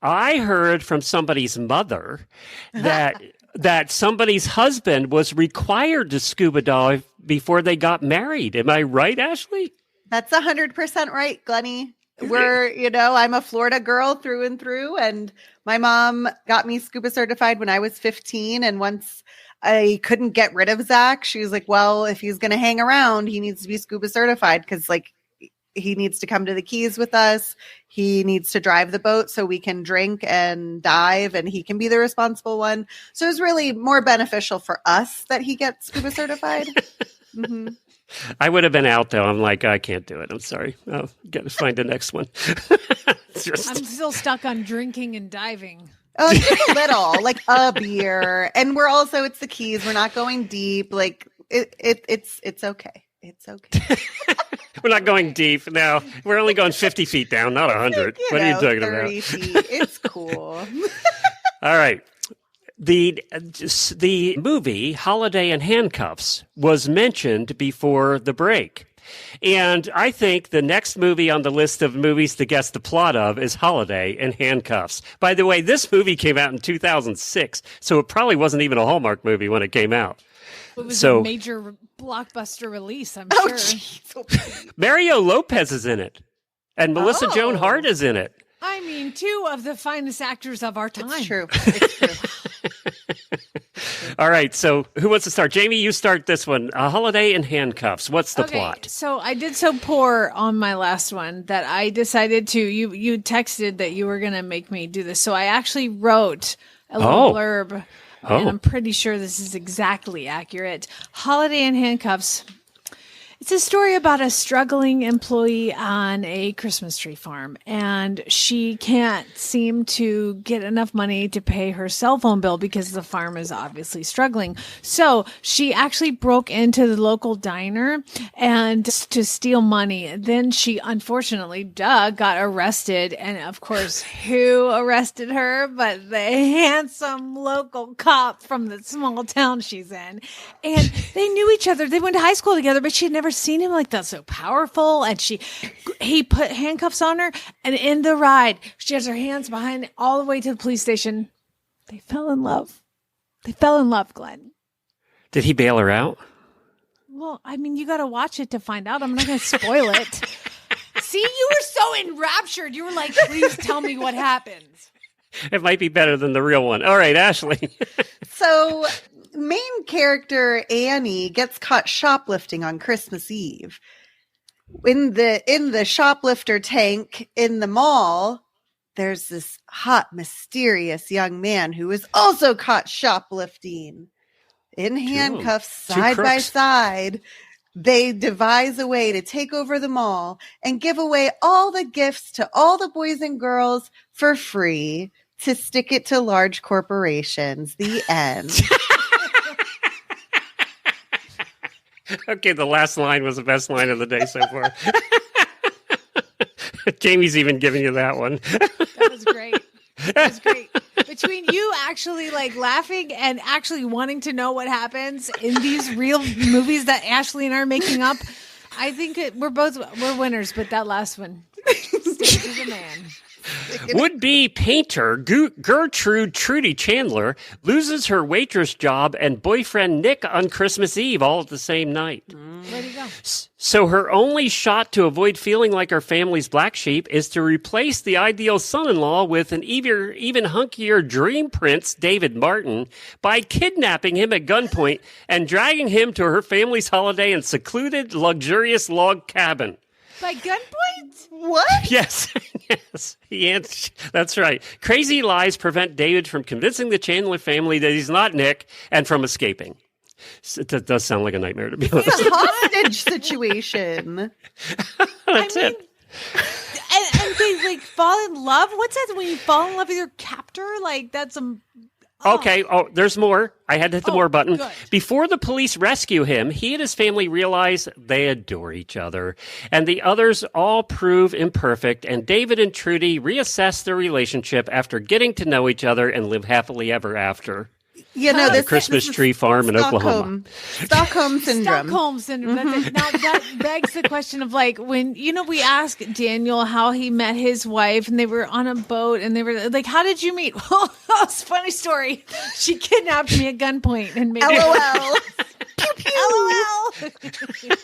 I heard from somebody's mother that somebody's husband was required to scuba dive before they got married. Am I right, Ashley? That's 100% right, Glennie. I'm a Florida girl through and through, and my mom got me scuba certified when I was 15. And once I couldn't get rid of Zach, she was like, well, if he's going to hang around, he needs to be scuba certified because he needs to come to the Keys with us. He needs to drive the boat so we can drink and dive, and he can be the responsible one. So it's really more beneficial for us that he gets scuba certified. Mm-hmm. I would have been out, though. I'm like, I can't do it. I'm sorry. I'll get to find the next one. I'm still stuck on drinking and diving. Oh, just a little, like a beer. And it's the Keys. We're not going deep. Like it's okay. It's okay. We're not going deep. No, we're only going 50 feet down, not 100. What are you talking 30 about? feet. It's cool. All right. The movie Holiday in Handcuffs was mentioned before the break. And I think the next movie on the list of movies to guess the plot of is Holiday in Handcuffs. By the way, this movie came out in 2006, so it probably wasn't even a Hallmark movie when it came out. It was a major blockbuster release, I'm sure. Geez. Mario Lopez is in it, and Melissa Joan Hart is in it. I mean, 2 of the finest actors of our time. It's true. It's true. All right, so who wants to start? Jamie, you start this one. A Holiday in Handcuffs. What's the plot? So I did so poor on my last one that I decided to, you texted that you were going to make me do this. So I actually wrote a little blurb, and I'm pretty sure this is exactly accurate. Holiday in Handcuffs. It's a story about a struggling employee on a Christmas tree farm, and she can't seem to get enough money to pay her cell phone bill because the farm is obviously struggling. So she actually broke into the local diner and to steal money. Then she unfortunately, got arrested. And of course, who arrested her but the handsome local cop from the small town she's in. And they knew each other. They went to high school together, but she had never seen him like that, so powerful. And he put handcuffs on her, and in the ride she has her hands behind all the way to the police station. They fell in love, Glenn. Did he bail her out? Well, I mean, you got to watch it to find out. I'm not going to spoil it. See, you were so enraptured. You were like, please tell me what happens. It might be better than the real one. All right, Ashley. So main character Annie gets caught shoplifting on Christmas Eve. In the shoplifter tank in the mall, there's this hot, mysterious young man who is also caught shoplifting. In handcuffs, side by side, they devise a way to take over the mall and give away all the gifts to all the boys and girls for free to stick it to large corporations. The end. Okay, the last line was the best line of the day so far. Jamie's even giving you that one. That was great. That was great. Between you actually like laughing and actually wanting to know what happens in these real movies that Ashley and I are making up, I think we're winners. But that last one, stick to the man. Would-be painter Gertrude Trudy Chandler loses her waitress job and boyfriend Nick on Christmas Eve all at the same night. Where'd he go? So her only shot to avoid feeling like her family's black sheep is to replace the ideal son-in-law with an even hunkier dream prince, David Martin, by kidnapping him at gunpoint and dragging him to her family's holiday in secluded, luxurious log cabin. By gunpoint? What? Yes. Yes. That's right. Crazy lies prevent David from convincing the Chandler family that he's not Nick and from escaping. That does sound like a nightmare, to be honest. It's a hostage situation. That's it. And they like fall in love? What's that when you fall in love with your captor? Like that's a... Okay. Oh, there's more. I had to hit the more button. Good. Before the police rescue him, he and his family realize they adore each other. And the others all prove imperfect. And David and Trudy reassess their relationship after getting to know each other and live happily ever after. You know, the Christmas tree farm in Oklahoma. Stockholm syndrome. Stockholm syndrome. That's it. Now that begs the question of like when we asked Daniel how he met his wife and they were on a boat and they were like, "How did you meet?" Well, it's a funny story. She kidnapped me at gunpoint and made LOL. Pew pew. LOL.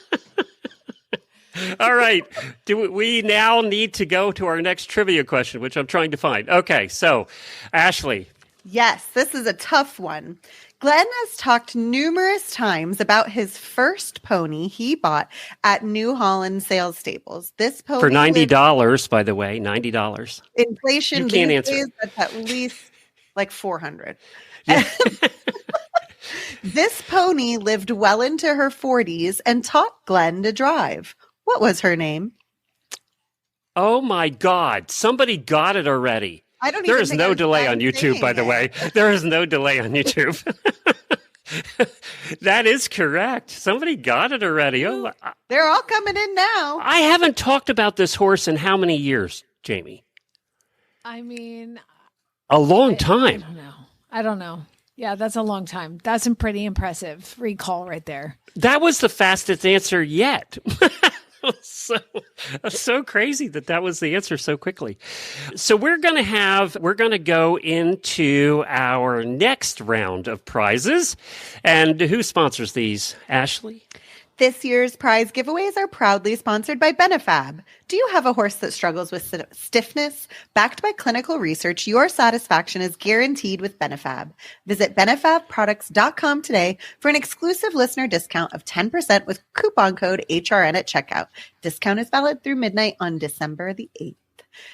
All right. Do we now need to go to our next trivia question, which I'm trying to find? Okay. So, Ashley. Yes, this is a tough one. Glenn has talked numerous times about his first pony he bought at New Holland sales stables. This pony For $90, by the way, $90. Inflation You can't these answer. days, that's at least like 400. Yeah. This pony lived well into her 40s and taught Glenn to drive. What was her name? Oh, my God. Somebody got it already. I don't There even is think no I was delay done on YouTube, saying by the it. way. There is no delay on YouTube. That is correct. Somebody got it already. Oh, They're all coming in now. I haven't talked about this horse in how many years, Jamie? I mean, A long time. I don't know. Yeah, that's a long time. That's a pretty recall right there. That was the fastest answer yet. So crazy that was the answer so quickly. So we're going to go into our next round of prizes. And who sponsors these, Ashley? This year's prize giveaways are proudly sponsored by Benefab. Do you have a horse that struggles with stiffness? Backed by clinical research, your satisfaction is guaranteed with Benefab. Visit benefabproducts.com today for an exclusive listener discount of 10% with coupon code HRN at checkout. Discount is valid through midnight on December the 8th.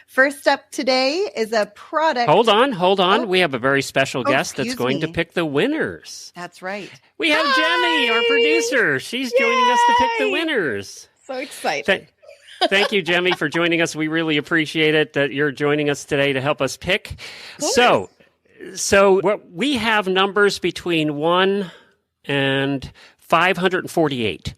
First up today is a product. Hold on. Oh. We have a very special guest that's excuse going to me. pick the winners. That's right. We have Jenny, our producer. She's joining us to pick the winners. So excited. Thank you, Jemmy, for joining us. We really appreciate it that you're joining us today to help us pick. So we have numbers between 1 and 548.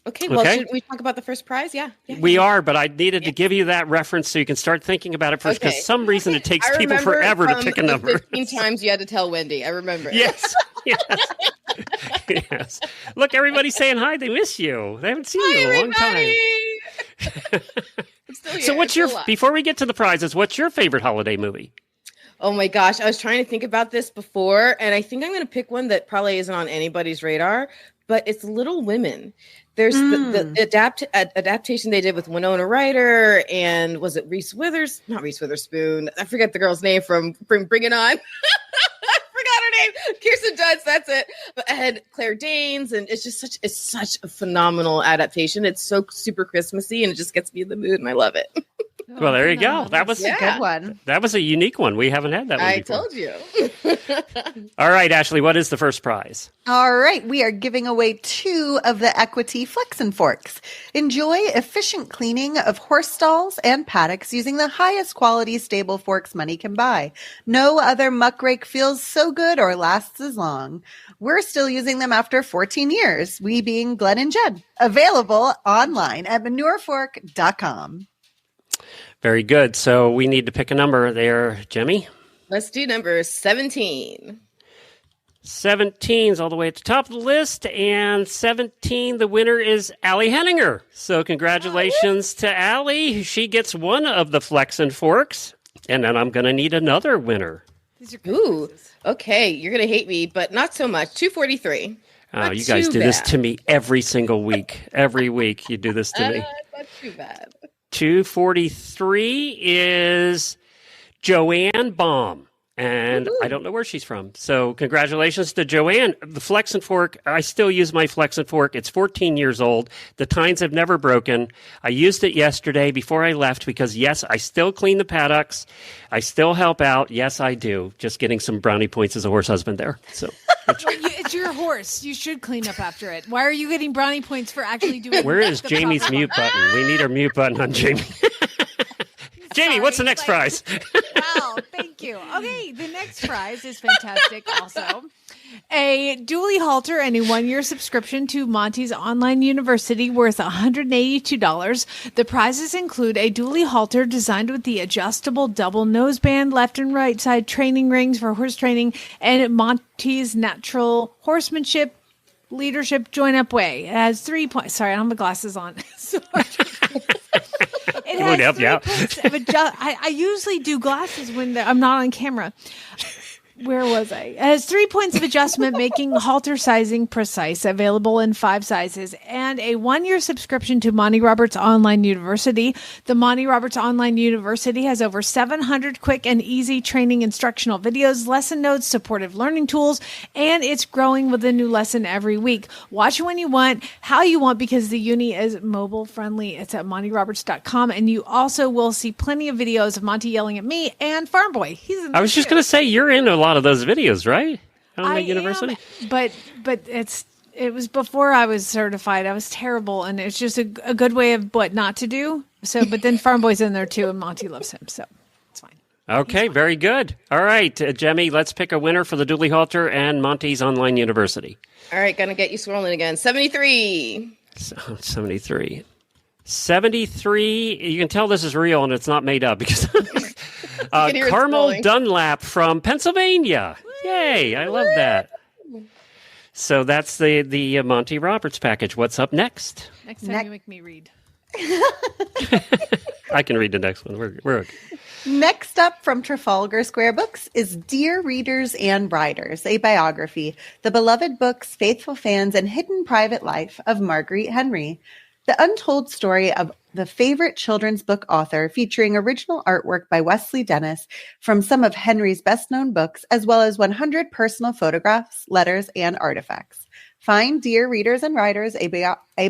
Okay, well, should we talk about the first prize? Yeah. We are, but I needed to give you that reference so you can start thinking about it first, because some reason it takes people forever to pick a number. 15 times you had to tell Wendy. I remember. Yes. Yes. Look, everybody's saying hi. They miss you. They haven't seen you in a long time. So before we get to the prizes, what's your favorite holiday movie? Oh my gosh, I was trying to think about this before, and I think I'm going to pick one that probably isn't on anybody's radar, but it's Little Women. There's the adaptation they did with Winona Ryder, and was it not Reese Witherspoon? I forget the girl's name from Bring It On. I forgot her name. Kirsten Dunst, that's it. But I had Claire Danes, and it's such a phenomenal adaptation. It's so super Christmassy, and it just gets me in the mood, and I love it. Well, there you go. That was a good one. That was a unique one. We haven't had that one before. told you. All right, Ashley, what is the first prize? All right, we are giving away 2 of the Equity Flex and Forks. Enjoy efficient cleaning of horse stalls and paddocks using the highest quality stable forks money can buy. No other muck rake feels so good or lasts as long. We're still using them after 14 years, we being Glenn and Jed. Available online at manurefork.com. Very good. So we need to pick a number there, Jemmy. Let's do number 17. 17's all the way at the top of the list, and 17, the winner is Allie Henninger. So congratulations to Allie. She gets one of the Flex and Forks, and then I'm going to need another winner. Ooh, okay. You're going to hate me, but not so much. 243. Oh, you guys do this to me every single week. Every week you do this to me. Not too bad. 243 is Joanne Baum. And I don't know where she's from. So congratulations to Joanne. The Flex and Fork, I still use my Flex and Fork. It's 14 years old. The tines have never broken. I used it yesterday before I left because, yes, I still clean the paddocks. I still help out. Yes, I do. Just getting some brownie points as a horse husband there. So it's your horse. You should clean up after it. Why are you getting brownie points for actually doing Where is the Jamie's proper mute one? button? We need our mute button on Jamie. Jamie, what's the next prize? Wow, thank you. Okay, the next prize is fantastic also. A dually halter and a 1-year subscription to Monty's online university worth $182. The prizes include a dually halter designed with the adjustable double noseband, left and right side training rings for horse training, and Monty's natural horsemanship leadership join-up way. It has 3 points. Sorry, I don't have my glasses on. It has 3 points of I usually do glasses when I'm not on camera. Where was I? It has 3 points of adjustment, making halter sizing precise, available in 5 sizes, and a 1-year subscription to Monty Roberts Online University. The Monty Roberts Online University has over 700 quick and easy training instructional videos, lesson notes, supportive learning tools, and it's growing with a new lesson every week. Watch it when you want, how you want, because the uni is mobile friendly. It's at montyroberts.com, and you also will see plenty of videos of Monty yelling at me and Farm Boy. He's in I was just going to say, you're in a lot of those videos, right? On the university? But it was before I was certified. I was terrible, and it's just a good way of what not to do. So, but then Farm Boy's in there too, and Monty loves him, so it's fine. Okay, very good. All right, Jemmy, let's pick a winner for the dually halter and Monty's Online University. All right, gonna get you scrolling again. 73. 73. 73, you can tell this is real and it's not made up because Carmel Dunlap from Pennsylvania. Yay, I love that. So that's the Monty Roberts package. What's up next? Next time you make me read. I can read the next one. We're okay. Next up from Trafalgar Square Books is Dear Readers and Riders, a biography, the beloved book's faithful fans and hidden private life of Marguerite Henry. The untold story of the favorite children's book author, featuring original artwork by Wesley Dennis from some of Henry's best-known books, as well as 100 personal photographs, letters, and artifacts. Find Dear Readers and Writers, a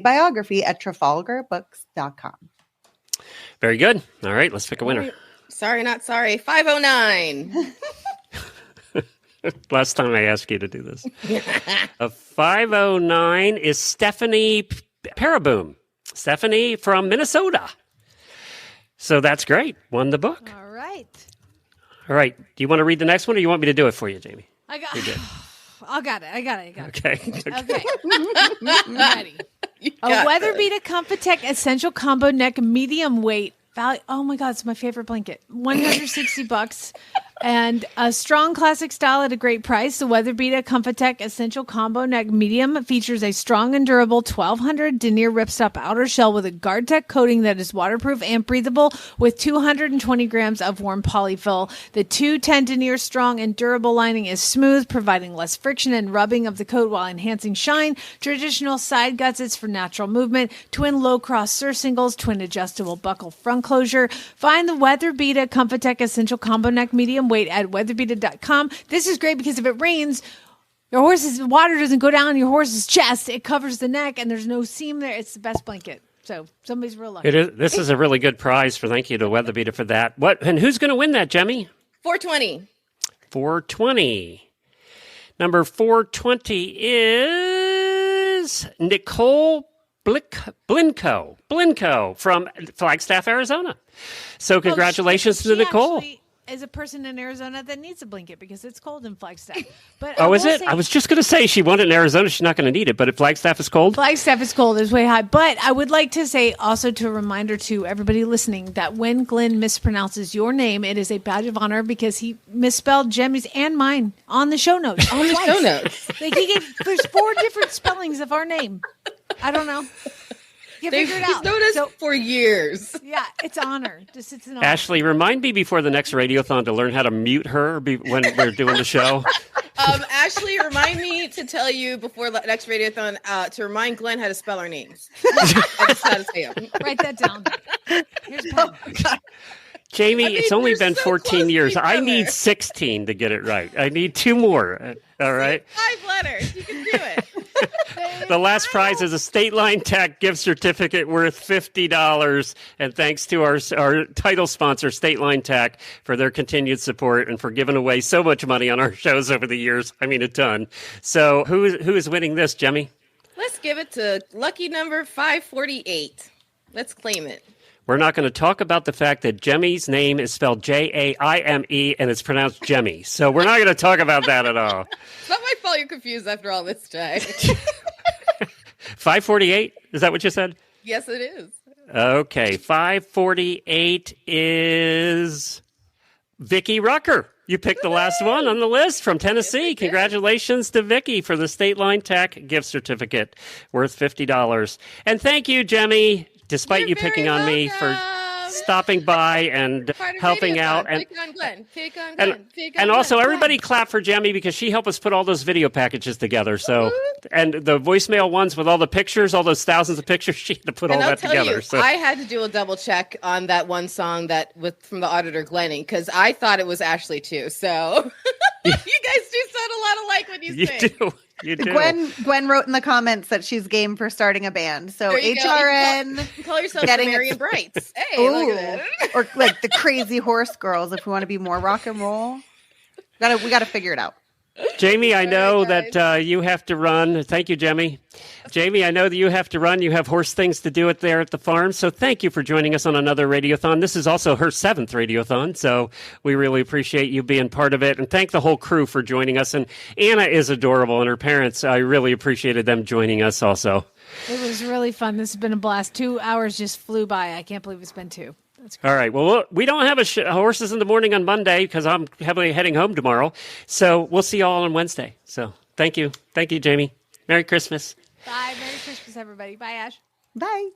biography at trafalgarbooks.com. Very good. All right, let's pick a winner. Sorry, not sorry. 509. Last time I asked you to do this. 509 is Stephanie Paraboom. Stephanie from Minnesota. So that's great. Won the book. All right. All right. Do you want to read the next one, or you want me to do it for you, Jamie? I got it. Okay. Okay. Ready. A Weatherbeater Comfitech Essential Combo Neck Medium Weight. Oh my God, it's my favorite blanket. $160. And a strong classic style at a great price. The Weatherbeater Comfitech Essential Combo Neck Medium features a strong and durable 1200 denier ripstop outer shell with a GuardTech coating that is waterproof and breathable with 220 grams of warm polyfill. The 210 denier strong and durable lining is smooth, providing less friction and rubbing of the coat while enhancing shine. Traditional side gussets for natural movement. Twin low cross surcingles, twin adjustable buckle front closure. Find the Weatherbeater Comfitech Essential Combo Neck Medium weight at weatherbeater.com. This is great because if it rains, your horse's water doesn't go down your horse's chest. It covers the neck and there's no seam there. It's the best blanket. So somebody's real lucky. It is. This is a really good prize for thank you to Weather Beater for that. What and who's going to win that, Jemmy? 420. 420. Number 420 is Nicole Blinko from Flagstaff, Arizona. So congratulations to Nicole. Is a person in Arizona that needs a blanket because it's cold in Flagstaff. But Oh, is it? I was just going to say she won it in Arizona. She's not going to need it, but if Flagstaff is cold? Flagstaff is cold. It's way high. But I would like to say also to a reminder to everybody listening that when Glenn mispronounces your name, it is a badge of honor because he misspelled Jemmy's and mine on the show notes. On the show notes. Like there's 4 different spellings of our name. I don't know. You figure it out. He's known us for years. Yeah, it's an honor. It's an honor. Ashley, remind me before the next Radiothon to learn how to mute her when we're doing the show. Ashley, remind me to tell you before the next Radiothon to remind Glenn how to spell our names. I just how to say them. Write that down. Here's pen. Jamie, it's only been 14 years. I need 16 to get it right. I need 2 more. All right. 5 letters. You can do it. The last prize is a State Line Tack gift certificate worth $50. And thanks to our title sponsor, State Line Tack, for their continued support and for giving away so much money on our shows over the years. I mean, a ton. So who is winning this, Jemmy? Let's give it to lucky number 548. Let's claim it. We're not going to talk about the fact that Jemmy's name is spelled Jaime and it's pronounced Jemmy. So we're not going to talk about that at all. It's not my fault you're confused after all this time. 548? Is that what you said? Yes, it is. Okay. 548 is Vicky Rucker. You picked the last one on the list from Tennessee. Congratulations to Vicky for the State Line Tack gift certificate worth $50. And thank you, Jemmy. Despite you picking on me for stopping by and helping out. And, pick on Glenn. Pick on Glenn. And also, everybody clap for Jemmy because she helped us put all those video packages together. So, and the voicemail ones with all the pictures, all those thousands of pictures, she had to put all that together. So I had to do a double check on that one song from the auditor Glenning because I thought it was Ashley too. So you guys do sound a lot alike when you sing. You do. You do. Gwen wrote in the comments that she's game for starting a band. So HRN, you call yourself Marion Brights. Hey, look at that. Or like the Crazy Horse Girls, if we want to be more rock and roll. We got to figure it out. Jamie, I know that you have to run. Thank you, Jemmy. Jamie, I know that you have to run. You have horse things to do there at the farm. So thank you for joining us on another Radiothon. This is also her 7th Radiothon. So we really appreciate you being part of it. And thank the whole crew for joining us. And Anna is adorable. And her parents, I really appreciated them joining us also. It was really fun. This has been a blast. 2 hours just flew by. I can't believe it's been 2. All right. Well, we don't have a Horses in the Morning on Monday because I'm heavily heading home tomorrow. So we'll see you all on Wednesday. So thank you. Thank you, Jamie. Merry Christmas. Bye. Merry Christmas, everybody. Bye, Ash. Bye.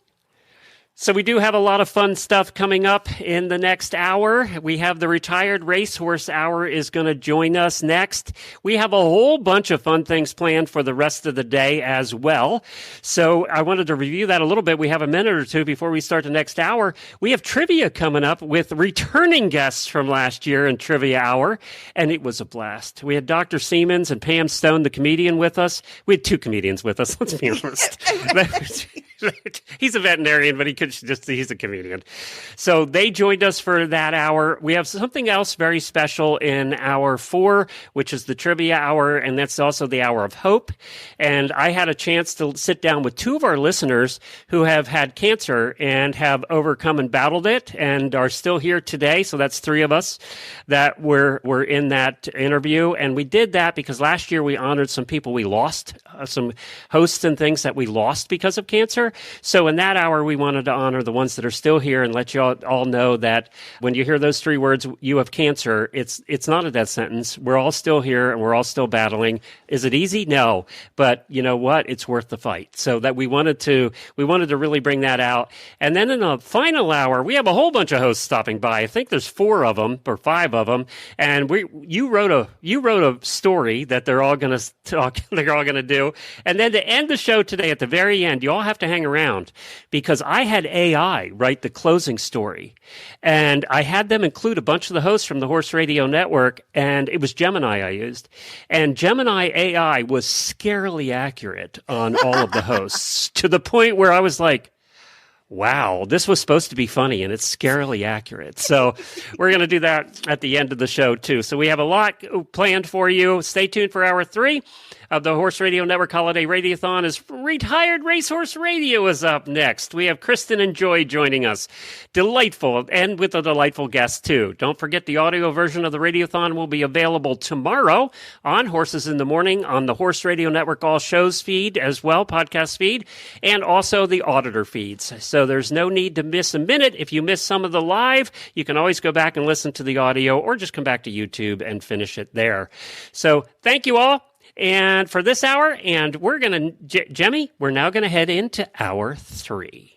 So we do have a lot of fun stuff coming up in the next hour. We have the Retired Racehorse Hour is going to join us next. We have a whole bunch of fun things planned for the rest of the day as well. So I wanted to review that a little bit. We have a minute or two before we start the next hour. We have trivia coming up with returning guests from last year in Trivia Hour, and it was a blast. We had Dr. Siemens and Pam Stone, the comedian, with us. We had 2 comedians with us, let's be honest. He's a veterinarian, but he's a comedian. So they joined us for that hour. We have something else very special in hour 4, which is the trivia hour, and that's also the hour of hope. And I had a chance to sit down with 2 of our listeners who have had cancer and have overcome and battled it and are still here today. So that's 3 of us that were in that interview. And we did that because last year we honored some people we lost, some hosts and things that we lost because of cancer. So in that hour, we wanted to honor the ones that are still here and let you all know that when you hear those 3 words, you have cancer, it's not a death sentence. We're all still here and we're all still battling. Is it easy? No. But you know what? It's worth the fight. So that we wanted to really bring that out. And then in the final hour, we have a whole bunch of hosts stopping by. I think there's 4 of them or 5 of them. And you wrote a story that they're all going to talk, they're all going to do. And then to end the show today at the very end, you all have to hang around because I had AI write the closing story. And I had them include a bunch of the hosts from the Horse Radio Network, and it was Gemini I used. And Gemini AI was scarily accurate on all of the hosts to the point where I was like, Wow, this was supposed to be funny, and it's scarily accurate. So we're going to do that at the end of the show, too. So we have a lot planned for you. Stay tuned for Hour 3 of the Horse Radio Network Holiday Radiothon as Retired Racehorse Radio is up next. We have Kristen and Joy joining us. Delightful, and with a delightful guest, too. Don't forget the audio version of the Radiothon will be available tomorrow on Horses in the Morning on the Horse Radio Network All Shows feed as well, podcast feed, and also the auditor feeds. So there's no need to miss a minute. If you miss some of the live, you can always go back and listen to the audio or just come back to YouTube and finish it there. So thank you all. And for this hour, and we're going to, Jemmy, we're now going to head into Hour 3.